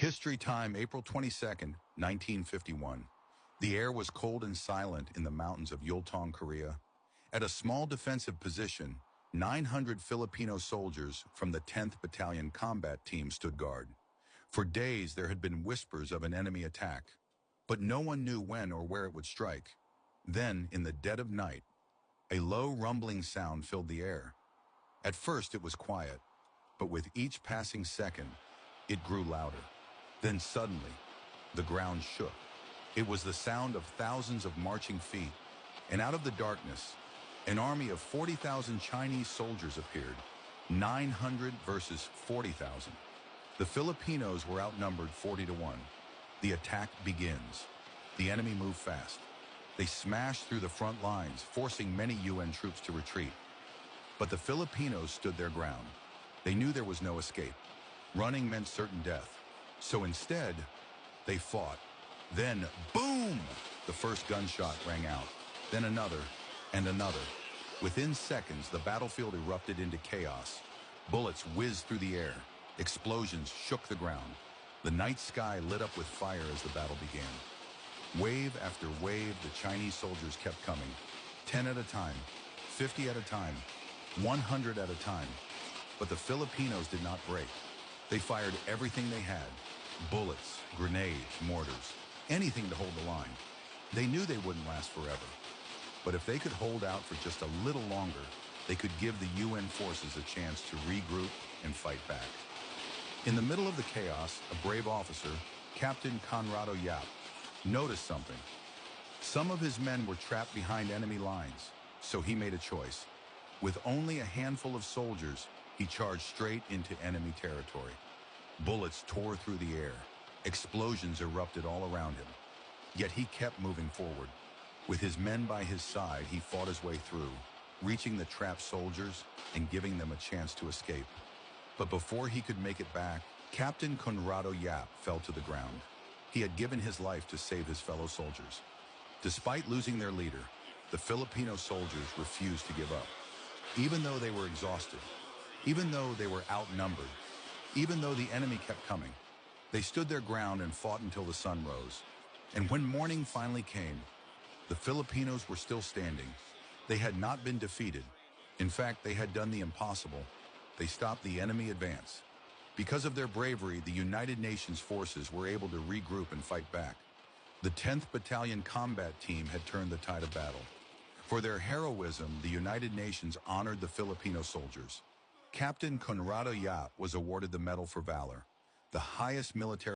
History time, April 22nd, 1951. The air was cold and silent in the mountains of Yultong, Korea. At a small defensive position, 900 Filipino soldiers from the 10th Battalion Combat Team stood guard. For days there had been whispers of an enemy attack, but no one knew when or where it would strike. Then, in the dead of night, a low rumbling sound filled the air. At first it was quiet, but with each passing second, it grew louder. Then suddenly, the ground shook. It was the sound of thousands of marching feet, and out of the darkness, an army of 40,000 Chinese soldiers appeared, 900 versus 40,000. The Filipinos were outnumbered 40-1. The attack begins. The enemy moved fast. They smashed through the front lines, forcing many UN troops to retreat. But the Filipinos stood their ground. They knew there was no escape. Running meant certain death. So instead, they fought. Then, boom! The first gunshot rang out. Then another, and another. Within seconds, the battlefield erupted into chaos. Bullets whizzed through the air. Explosions shook the ground. The night sky lit up with fire as the battle began. Wave after wave, the Chinese soldiers kept coming. 10 at a time, 50 at a time, 100 at a time. But the Filipinos did not break. They fired everything they had. Bullets, grenades, mortars, anything to hold the line. They knew they wouldn't last forever. But if they could hold out for just a little longer, they could give the UN forces a chance to regroup and fight back. In the middle of the chaos, a brave officer, Captain Conrado Yap, noticed something. Some of his men were trapped behind enemy lines, so he made a choice. With only a handful of soldiers, he charged straight into enemy territory. Bullets tore through the air. Explosions erupted all around him. Yet he kept moving forward. With his men by his side, he fought his way through, reaching the trapped soldiers and giving them a chance to escape. But before he could make it back, Captain Conrado Yap fell to the ground. He had given his life to save his fellow soldiers. Despite losing their leader, the Filipino soldiers refused to give up. Even though they were exhausted, even though they were outnumbered, even though the enemy kept coming, they stood their ground and fought until the sun rose. And when morning finally came, the Filipinos were still standing. They had not been defeated. In fact, they had done the impossible. They stopped the enemy advance. Because of their bravery, the United Nations forces were able to regroup and fight back. The 10th Battalion Combat Team had turned the tide of battle. For their heroism, the United Nations honored the Filipino soldiers. Captain Conrado Yap was awarded the Medal for Valor, the highest military